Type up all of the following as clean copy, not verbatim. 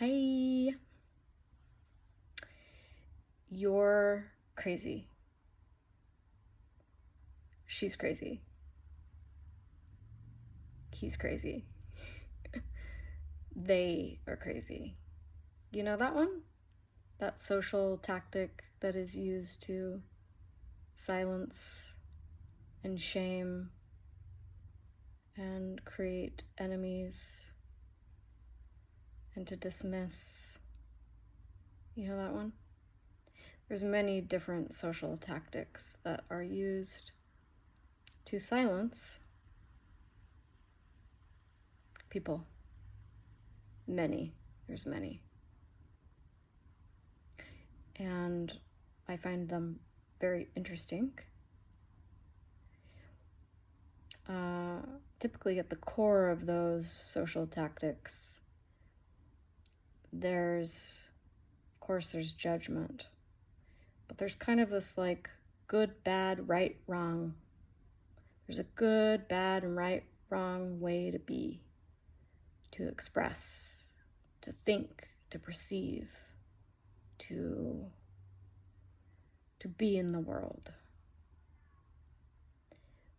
Hi. You're crazy. She's crazy. He's crazy. They are crazy. You know that one? That social tactic that is used to silence and shame and create enemies and to dismiss. You know that one? There's many different social tactics that are used to silence people. There's many. And I find them very interesting. Typically at the core of those social tactics, there's judgment, but there's kind of this like good, bad, right, wrong. There's a good, bad, and right, wrong way to be, to express, to think, to perceive, to be in the world,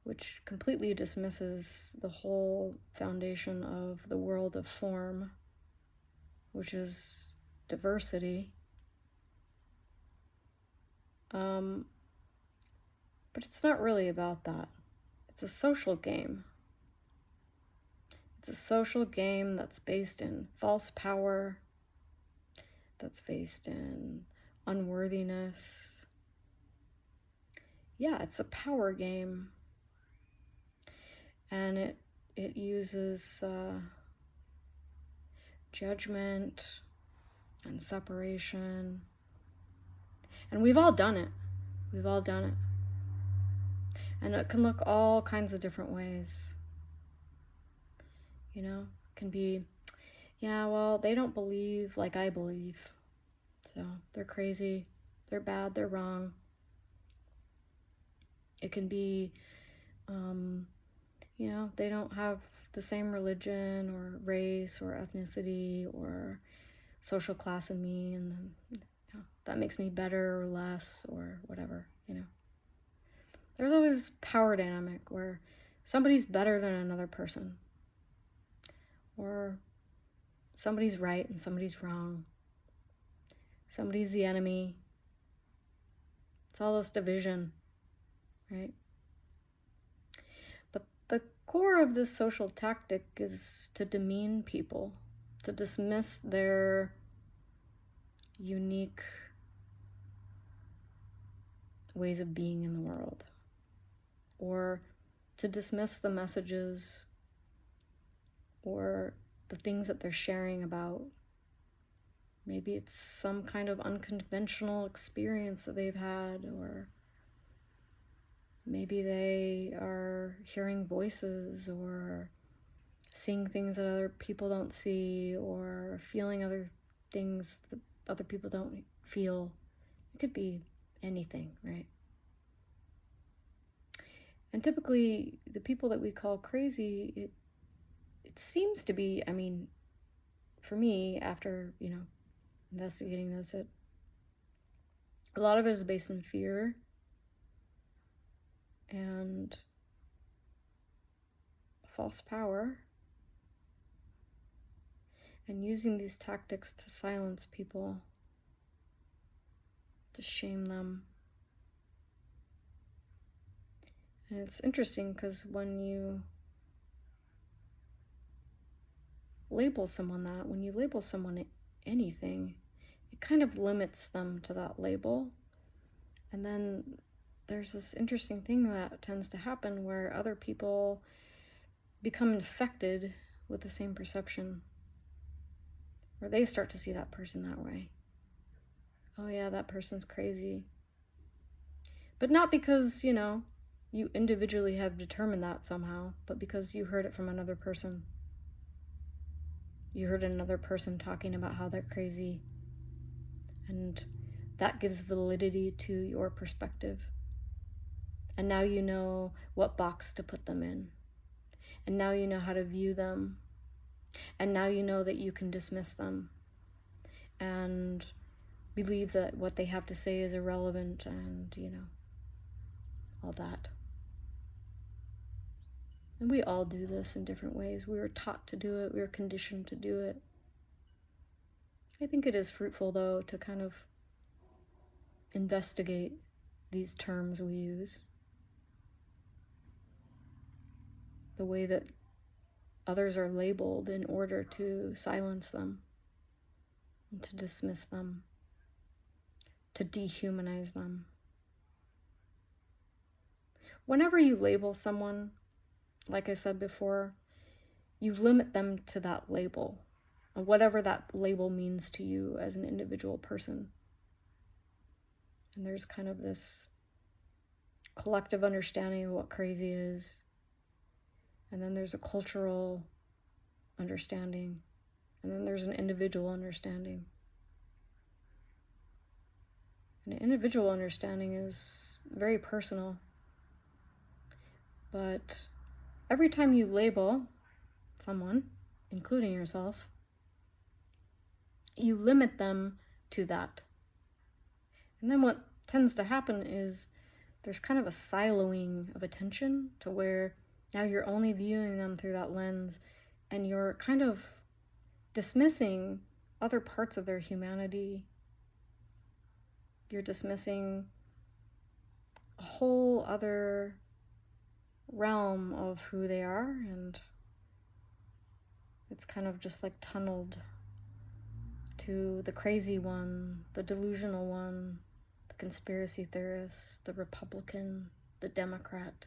which completely dismisses the whole foundation of the world of form, which is diversity. But it's not really about that. It's a social game. It's a social game that's based in false power, that's based in unworthiness. Yeah, it's a power game. And it uses judgment and separation. And we've all done it. We've all done it. And it can look all kinds of different ways. You know, it can be, yeah, well, they don't believe like I believe. So they're crazy, they're bad, they're wrong. It can be, you know, they don't have the same religion or race or ethnicity or social class as me, and then, you know, that makes me better or less or whatever, you know. There's always this power dynamic where somebody's better than another person, or somebody's right and somebody's wrong. Somebody's the enemy. It's all this division, right? But the core of this social tactic is to demean people, to dismiss their unique ways of being in the world, or to dismiss the messages or the things that they're sharing about. Maybe it's some kind of unconventional experience that they've had, or maybe they are hearing voices or seeing things that other people don't see, or feeling other things that other people don't feel. It could be anything, right? And typically, the people that we call crazy, it seems to be, I mean, for me, after, you know, investigating this, a lot of it is based in fear and false power, and using these tactics to silence people, to shame them. And it's interesting because when you label someone that, when you label someone anything, it kind of limits them to that label. And then there's this interesting thing that tends to happen where other people become infected with the same perception, where they start to see that person that way. Oh yeah, that person's crazy. But not because, you know, you individually have determined that somehow, but because you heard it from another person. You heard another person talking about how they're crazy, and that gives validity to your perspective. And now you know what box to put them in. And now you know how to view them. And now you know that you can dismiss them. and believe that what they have to say is irrelevant and, all that. And we all do this in different ways. We were taught to do it. We were conditioned to do it. I think it is fruitful, though, to kind of investigate these terms we use. The way that others are labeled in order to silence them, and to dismiss them, to dehumanize them. Whenever you label someone, like I said before, you limit them to that label, whatever that label means to you as an individual person. And there's kind of this collective understanding of what crazy is. And then there's a cultural understanding. And then there's an individual understanding. And an individual understanding is very personal. But every time you label someone, including yourself, you limit them to that. And then what tends to happen is there's kind of a siloing of attention to where now you're only viewing them through that lens, and you're kind of dismissing other parts of their humanity. You're dismissing a whole other realm of who they are, and it's kind of just like tunneled to the crazy one, the delusional one, the conspiracy theorist, the Republican, the Democrat,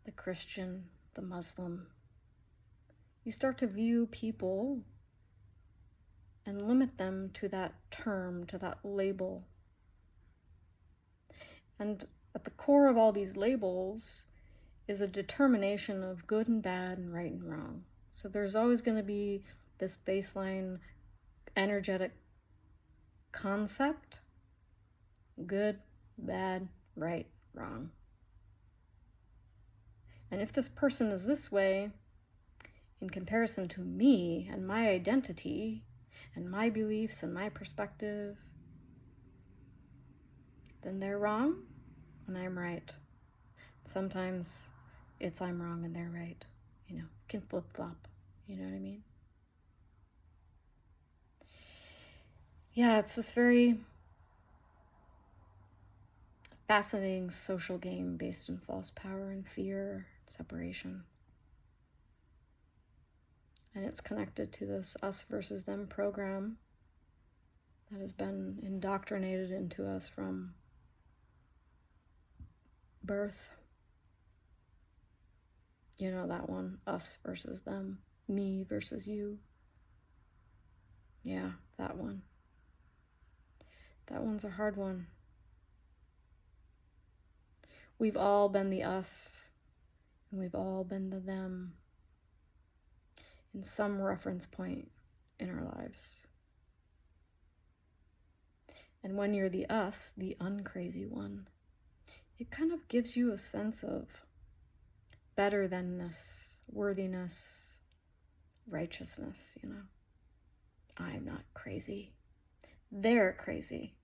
the Christian, the Muslim. You start to view people and limit them to that term, to that label. And at the core of all these labels is a determination of good and bad and right and wrong. So there's always going to be this baseline energetic concept: good, bad, right, wrong. And if this person is this way, in comparison to me and my identity and my beliefs and my perspective, then they're wrong and I'm right. Sometimes it's I'm wrong and they're right. Can flip-flop. You know what I mean? Yeah, it's this very fascinating social game based in false power and fear, separation. And it's connected to this us versus them program that has been indoctrinated into us from birth. You know that one, us versus them, me versus you. Yeah, that one. That one's a hard one. We've all been the us, and we've all been the them in some reference point in our lives. And when you're the us, the uncrazy one, it kind of gives you a sense of better thanness, worthiness, righteousness, I'm not crazy. They're crazy.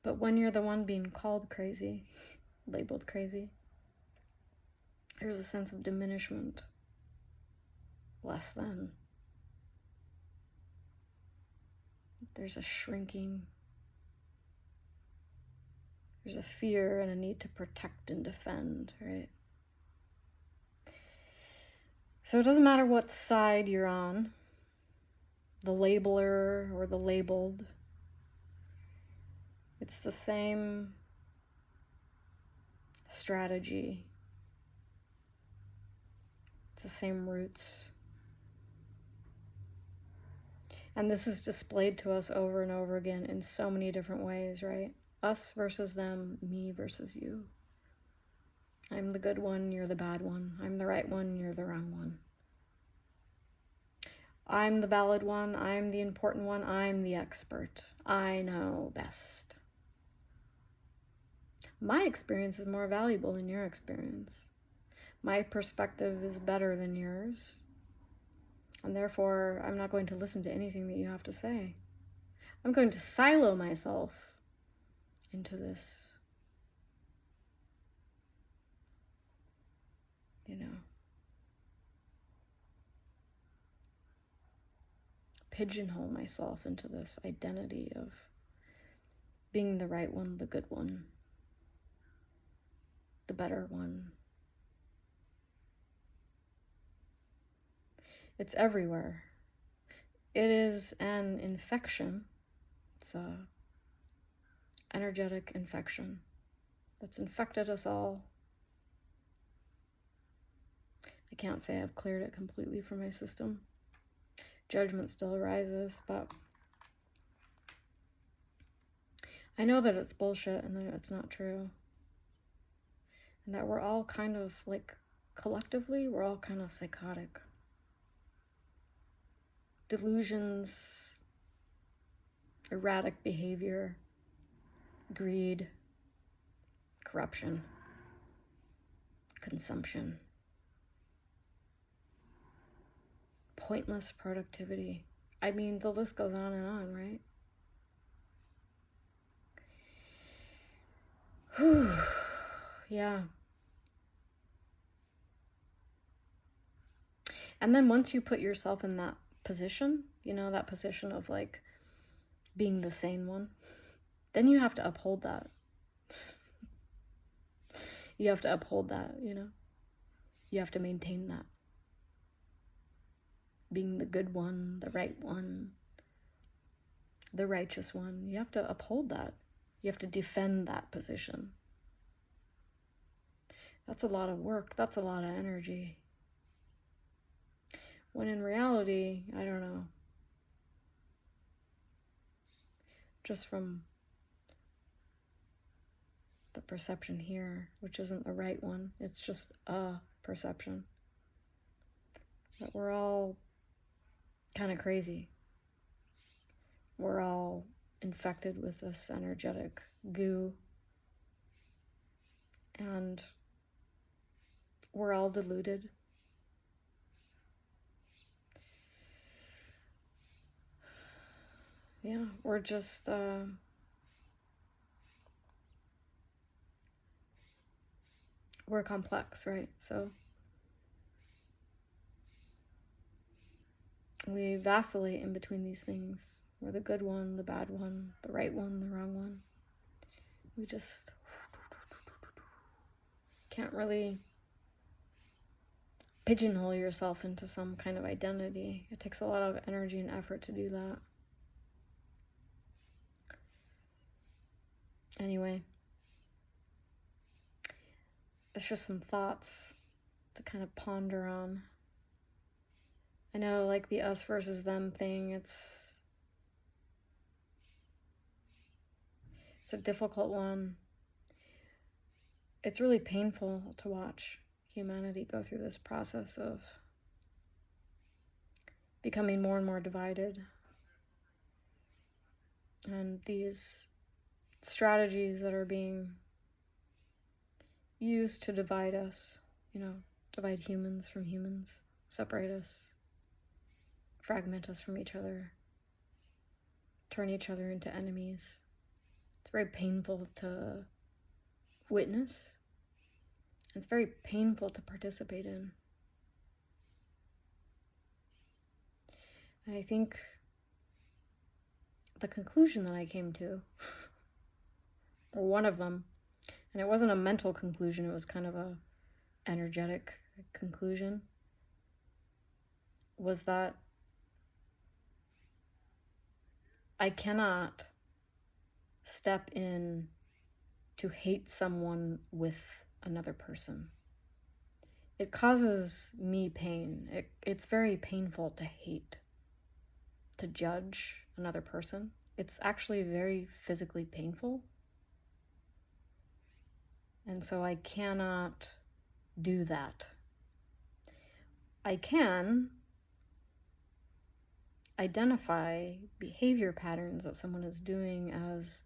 But when you're the one being called crazy, labeled crazy, there's a sense of diminishment, less than. There's a shrinking. There's a fear and a need to protect and defend, right? So it doesn't matter what side you're on, the labeler or the labeled. It's the same strategy. It's the same roots. And this is displayed to us over and over again in so many different ways, right? Us versus them, me versus you. I'm the good one, you're the bad one. I'm the right one, you're the wrong one. I'm the valid one, I'm the important one, I'm the expert. I know best. My experience is more valuable than your experience. My perspective is better than yours. And therefore, I'm not going to listen to anything that you have to say. I'm going to silo myself into this, pigeonhole myself into this identity of being the right one, the good one, the better one. It's everywhere. It is an infection. It's a energetic infection that's infected us all. I can't say I've cleared it completely from my system. Judgment still arises, but I know that it's bullshit and that it's not true. And that we're all kind of, like, collectively, we're all kind of psychotic. Delusions, erratic behavior, greed, corruption, consumption, pointless productivity. I mean, the list goes on and on, right? Whew. Yeah. And then once you put yourself in that position, that position of, like, being the sane one, then you have to uphold that. You have to uphold that, You have to maintain that. Being the good one, the right one, the righteous one. You have to uphold that. You have to defend that position. That's a lot of work. That's a lot of energy. When in reality, I don't know. Just from the perception here, which isn't the right one, it's just a perception, that we're all kind of crazy. We're all infected with this energetic goo, and we're all deluded. Yeah, we're just we're complex, right? So we vacillate in between these things. We're the good one, the bad one, the right one, the wrong one. We just can't really pigeonhole yourself into some kind of identity. It takes a lot of energy and effort to do that. Anyway, it's just some thoughts to kind of ponder on. I know, like, the us versus them thing, it's a difficult one. It's really painful to watch humanity go through this process of becoming more and more divided. And these strategies that are being used to divide us, divide humans from humans, separate us, fragment us from each other, turn each other into enemies. It's very painful to witness. It's very painful to participate in. And I think the conclusion that I came to, or one of them, and it wasn't a mental conclusion, it was kind of a energetic conclusion, was that I cannot step in to hate someone with another person. It causes me pain. It's very painful to hate, to judge another person. It's actually very physically painful. And so I cannot do that. I can identify behavior patterns that someone is doing as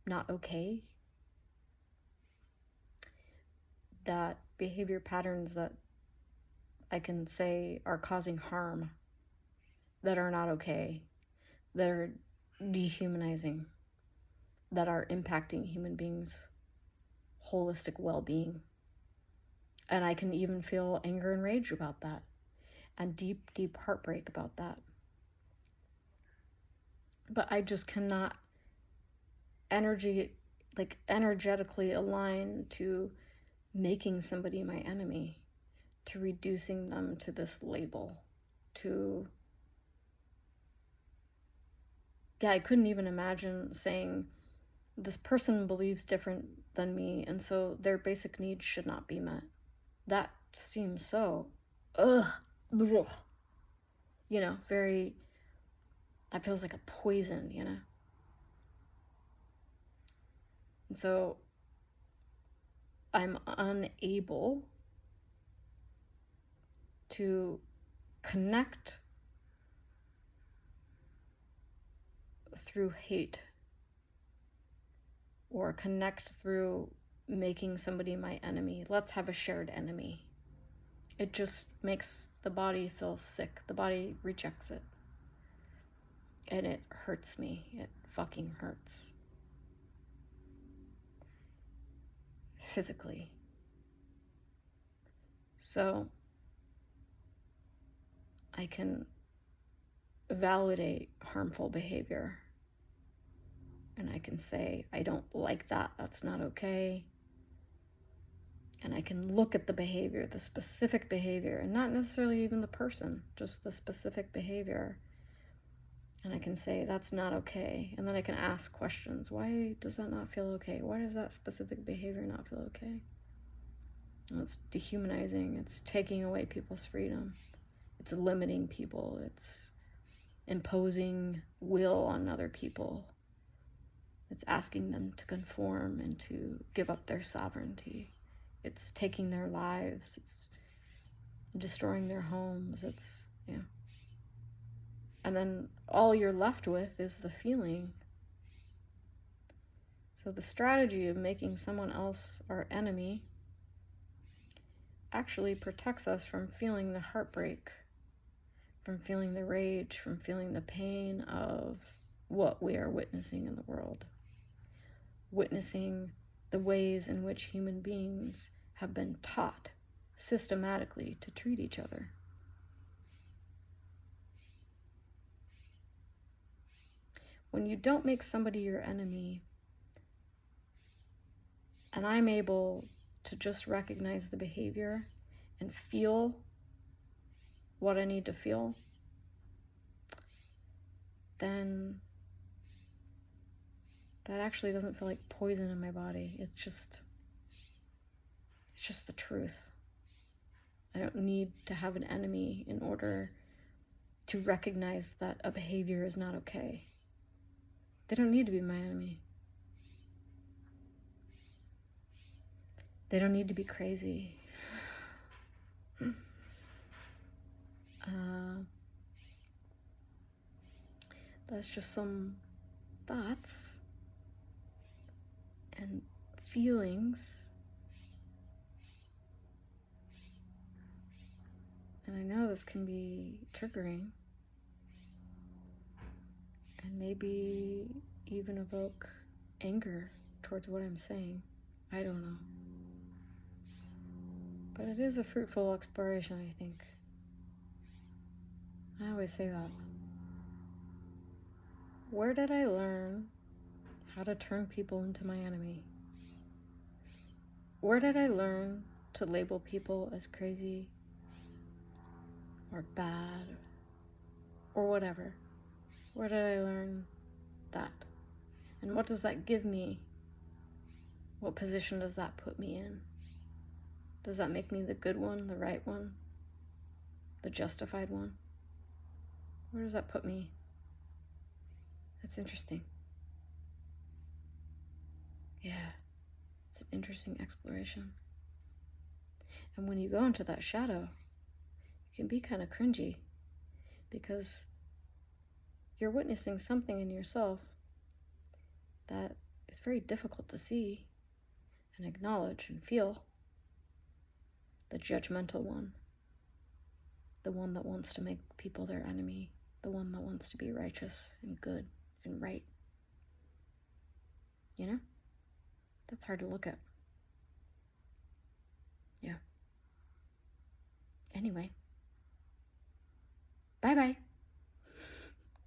not okay. That behavior patterns that I can say are causing harm that are not okay, that are dehumanizing, that are impacting human beings' holistic well-being. And I can even feel anger and rage about that, and deep, deep heartbreak about that. But I just cannot energetically align to making somebody my enemy, to reducing them to this label, I couldn't even imagine saying, this person believes different than me, and so their basic needs should not be met. That seems so, very, that feels like a poison, And so I'm unable to connect through hate or connect through making somebody my enemy. Let's have a shared enemy. It just makes the body feel sick. The body rejects it. And it hurts me. It fucking hurts. Physically. So I can validate harmful behavior. And I can say, I don't like that. That's not okay. And I can look at the behavior, the specific behavior, and not necessarily even the person, just the specific behavior. And I can say, that's not okay. And then I can ask questions. Why does that not feel okay? Why does that specific behavior not feel okay? And it's dehumanizing. It's taking away people's freedom. It's limiting people. It's imposing will on other people. It's asking them to conform and to give up their sovereignty. It's taking their lives. It's destroying their homes. And then all you're left with is the feeling. So the strategy of making someone else our enemy actually protects us from feeling the heartbreak, from feeling the rage, from feeling the pain of what we are witnessing in the world. Witnessing the ways in which human beings have been taught systematically to treat each other. When you don't make somebody your enemy, and I'm able to just recognize the behavior and feel what I need to feel, then that actually doesn't feel like poison in my body. It's just the truth. I don't need to have an enemy in order to recognize that a behavior is not okay. They don't need to be my enemy. They don't need to be crazy. That's just some thoughts and feelings. And I know this can be triggering and maybe even evoke anger towards what I'm saying. I don't know. But it is a fruitful exploration, I think. I always say that. Where did I learn how to turn people into my enemy? Where did I learn to label people as crazy or bad or whatever? Where did I learn that? And what does that give me? What position does that put me in? Does that make me the good one, the right one, the justified one? Where does that put me? That's interesting. Yeah, it's an interesting exploration. And when you go into that shadow, it can be kind of cringy because you're witnessing something in yourself that is very difficult to see and acknowledge and feel. The judgmental one, the one that wants to make people their enemy, the one that wants to be righteous and good and right. You know? That's hard to look at. Yeah. Anyway. Bye-bye.